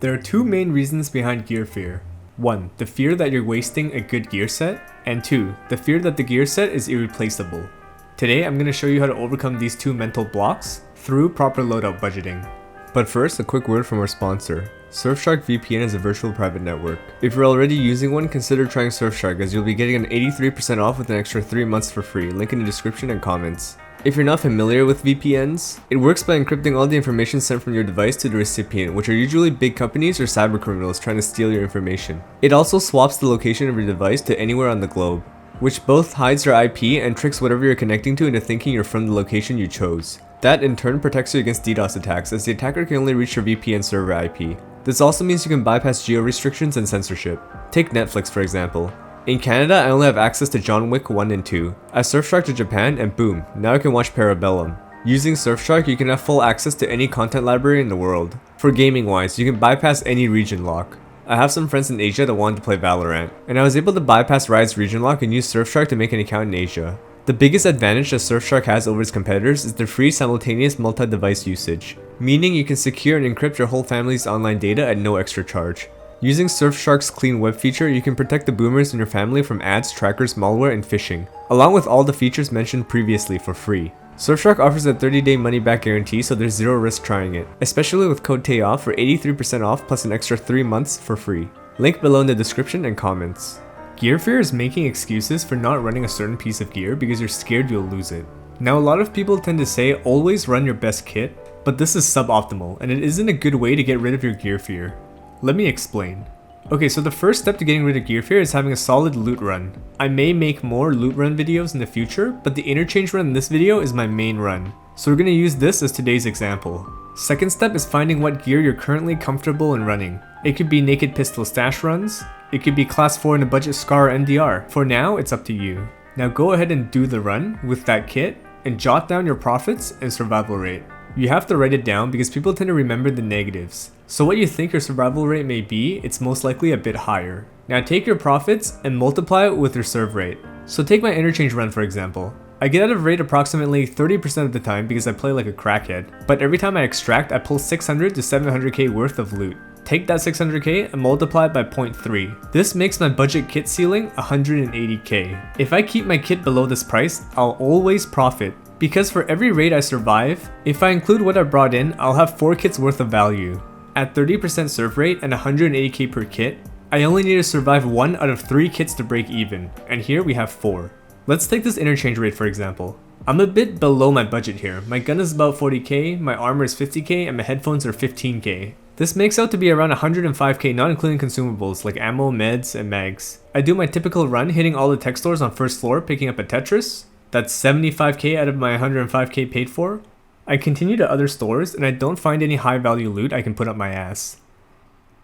There are two main reasons behind gear fear. 1. The fear that you're wasting a good gear set, and 2. The fear that the gear set is irreplaceable. Today I'm going to show you how to overcome these two mental blocks through proper loadout budgeting. But first, a quick word from our sponsor. Surfshark VPN is a virtual private network. If you're already using one, consider trying Surfshark as you'll be getting an 83% off with an extra 3 months for free, link in the description and comments. If you're not familiar with VPNs, it works by encrypting all the information sent from your device to the recipient, which are usually big companies or cyber criminals trying to steal your information. It also swaps the location of your device to anywhere on the globe, which both hides your IP and tricks whatever you're connecting to into thinking you're from the location you chose. That in turn protects you against DDoS attacks, as the attacker can only reach your VPN server IP. This also means you can bypass geo restrictions and censorship. Take Netflix for example. In Canada, I only have access to John Wick 1 and 2. I Surfshark to Japan and boom, now I can watch Parabellum. Using Surfshark, you can have full access to any content library in the world. For gaming wise, you can bypass any region lock. I have some friends in Asia that wanted to play Valorant, and I was able to bypass Riot's region lock and use Surfshark to make an account in Asia. The biggest advantage that Surfshark has over its competitors is their free simultaneous multi-device usage, meaning you can secure and encrypt your whole family's online data at no extra charge. Using Surfshark's clean web feature, you can protect the boomers in your family from ads, trackers, malware, and phishing, along with all the features mentioned previously for free. Surfshark offers a 30-day money-back guarantee, so there's zero risk trying it, especially with code TAYOFF for 83% off plus an extra 3 months for free. Link below in the description and comments. Gear fear is making excuses for not running a certain piece of gear because you're scared you'll lose it. Now a lot of people tend to say always run your best kit, but this is suboptimal and it isn't a good way to get rid of your gear fear. Let me explain. Okay, so the first step to getting rid of gear fear is having a solid loot run. I may make more loot run videos in the future, but the interchange run in this video is my main run. So we're going to use this as today's example. Second step is finding what gear you're currently comfortable in running. It could be naked pistol stash runs, it could be class 4 in a budget SCAR or NDR. For now, it's up to you. Now go ahead and do the run with that kit and jot down your profits and survival rate. You have to write it down because people tend to remember the negatives. So what you think your survival rate may be, it's most likely a bit higher. Now take your profits and multiply it with your serve rate. So take my interchange run for example. I get out of rate approximately 30% of the time because I play like a crackhead, but every time I extract I pull 600 to 700k worth of loot. Take that 600k and multiply it by 0.3. This makes my budget kit ceiling 180k. If I keep my kit below this price, I'll always profit. Because for every raid I survive, if I include what I brought in, I'll have 4 kits worth of value. At 30% serve rate and 180k per kit, I only need to survive 1 out of 3 kits to break even, and here we have 4. Let's take this interchange rate for example. I'm a bit below my budget here. My gun is about 40k, my armor is 50k, and my headphones are 15k. This makes out to be around 105k not including consumables like ammo, meds, and mags. I do my typical run hitting all the tech stores on first floor picking up a Tetris. That's 75k out of my 105k paid for. I continue to other stores and I don't find any high value loot I can put up my ass.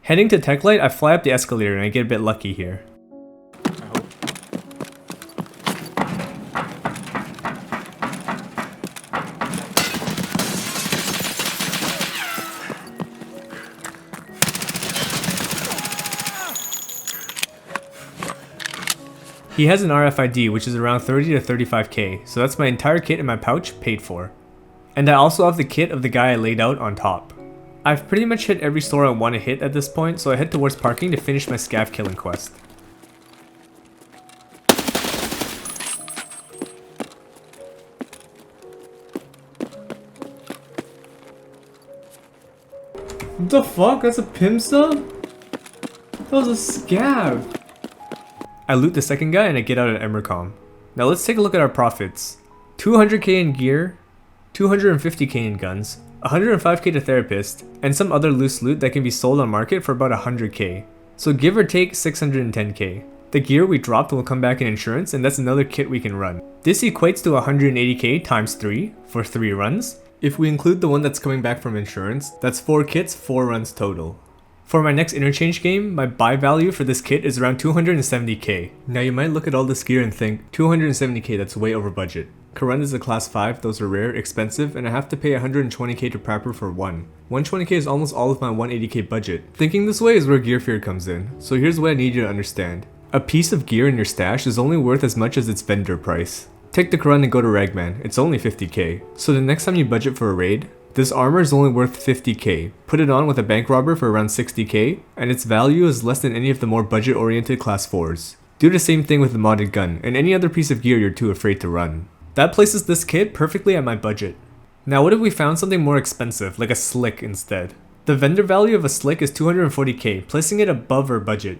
Heading to TechLight, I fly up the escalator and I get a bit lucky here. He has an RFID which is around 30 to 35k, so that's my entire kit in my pouch paid for. And I also have the kit of the guy I laid out on top. I've pretty much hit every store I want to hit at this point, so I head towards parking to finish my scav killing quest. What the fuck? That's a Pimsta? That was a scav! I loot the second guy and I get out at Emercom. Now let's take a look at our profits. 200k in gear, 250k in guns, 105k to therapist, and some other loose loot that can be sold on market for about 100k. So give or take 610k. The gear we dropped will come back in insurance and that's another kit we can run. This equates to 180k times 3 for 3 runs. If we include the one that's coming back from insurance, that's 4 kits, 4 runs total. For my next interchange game, my buy value for this kit is around 270k. Now you might look at all this gear and think, 270k, that's way over budget. Karun is a class 5, those are rare, expensive, and I have to pay 120k to prepper for one. 120k is almost all of my 180k budget. Thinking this way is where gear fear comes in, so here's what I need you to understand. A piece of gear in your stash is only worth as much as its vendor price. Take the Karun and go to Ragman, it's only 50k. So the next time you budget for a raid, This armor is only worth 50k. Put it on with a bank robber for around 60k, and its value is less than any of the more budget-oriented class 4s. Do the same thing with the modded gun, and any other piece of gear you're too afraid to run. That places this kit perfectly at my budget. Now what if we found something more expensive, like a slick instead? The vendor value of a slick is 240k, placing it above our budget.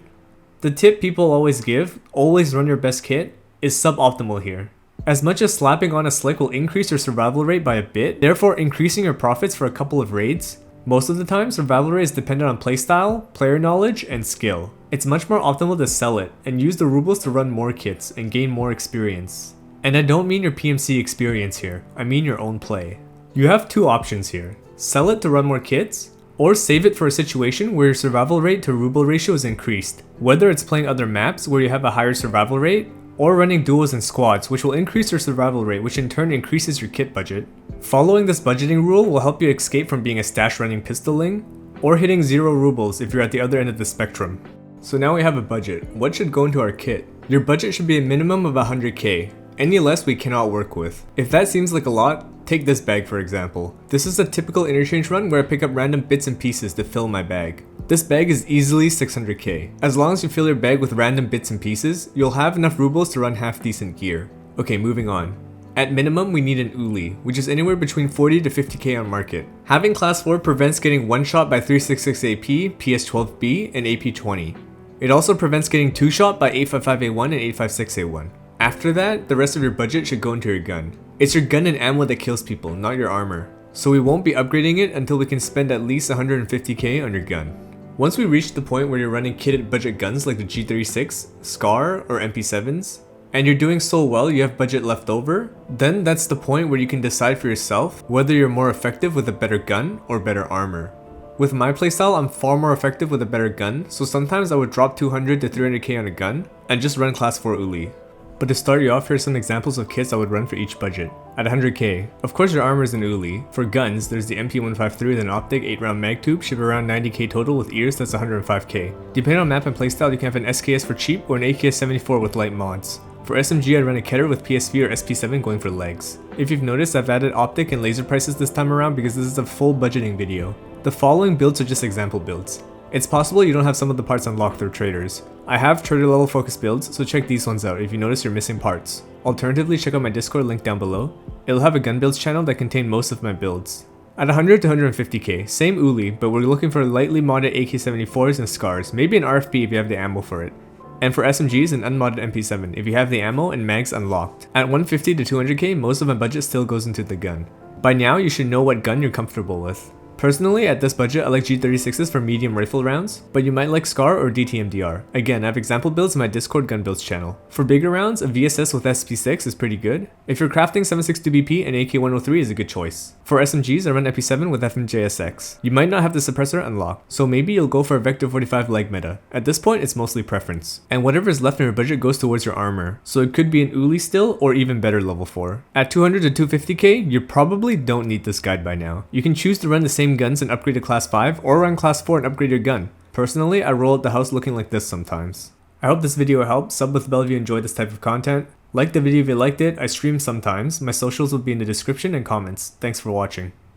The tip people always give, always run your best kit, is suboptimal here. As much as slapping on a slick will increase your survival rate by a bit, therefore increasing your profits for a couple of raids, most of the time survival rate is dependent on playstyle, player knowledge, and skill. It's much more optimal to sell it, and use the rubles to run more kits and gain more experience. And I don't mean your PMC experience here, I mean your own play. You have two options here: sell it to run more kits, or save it for a situation where your survival rate to ruble ratio is increased, whether it's playing other maps where you have a higher survival rate, or running duos and squads, which will increase your survival rate, which in turn increases your kit budget. Following this budgeting rule will help you escape from being a stash running pistoling, or hitting 0 rubles if you're at the other end of the spectrum. So now we have a budget. What should go into our kit? Your budget should be a minimum of 100k. Any less we cannot work with. If that seems like a lot, take this bag for example. This is a typical interchange run where I pick up random bits and pieces to fill my bag. This bag is easily 600k. As long as you fill your bag with random bits and pieces, you'll have enough rubles to run half decent gear. Okay, moving on. At minimum, we need an uli, which is anywhere between 40 to 50k on market. Having class 4 prevents getting one shot by 366 AP, PS12B, and AP20. It also prevents getting two shot by 855A1 and 856A1. After that, the rest of your budget should go into your gun. It's your gun and ammo that kills people, not your armor. So we won't be upgrading it until we can spend at least 150k on your gun. Once we reach the point where you're running kitted budget guns like the G36, SCAR, or MP7s, and you're doing so well you have budget left over, then that's the point where you can decide for yourself whether you're more effective with a better gun or better armor. With my playstyle, I'm far more effective with a better gun, so sometimes I would drop 200 to 300k on a gun and just run class 4 uli. But to start you off, here's some examples of kits I would run for each budget. At 100k, of course your armor is an uli. For guns, there's the MP153 with an optic 8-round mag tube, ship around 90k total with ears, that's 105k. Depending on map and playstyle, you can have an SKS for cheap or an AKS-74 with light mods. For SMG, I'd run a Keter with PSV or SP7 going for legs. If you've noticed, I've added optic and laser prices this time around because this is a full budgeting video. The following builds are just example builds. It's possible you don't have some of the parts unlocked through traders. I have trader level focus builds, so check these ones out if you notice you're missing parts. Alternatively, check out my Discord link down below. It'll have a gun builds channel that contain most of my builds. At 100 to 150k, same uli, but we're looking for lightly modded AK-74s and SCARs, maybe an RFP if you have the ammo for it. And for SMGs, an unmodded MP7 if you have the ammo and mags unlocked. At 150 to 200k, most of my budget still goes into the gun. By now, you should know what gun you're comfortable with. Personally, at this budget, I like G36s for medium rifle rounds, but you might like SCAR or DTMDR. Again, I have example builds in my Discord gun builds channel. For bigger rounds, a VSS with SP6 is pretty good. If you're crafting 762BP, an AK-103 is a good choice. For SMGs, I run EP7 with FMJSX. You might not have the suppressor unlocked, so maybe you'll go for a Vector 45 leg meta. At this point, it's mostly preference. And whatever is left in your budget goes towards your armor, so it could be an uli still, or even better level 4. At 200 to 250k, you probably don't need this guide by now. You can choose to run the same guns and upgrade to class 5, or run class 4 and upgrade your gun. Personally, I roll out the house looking like this sometimes. I hope this video helped. Sub with bell if you enjoy this type of content. Like the video if you liked it. I stream sometimes. My socials will be in the description and comments. Thanks for watching.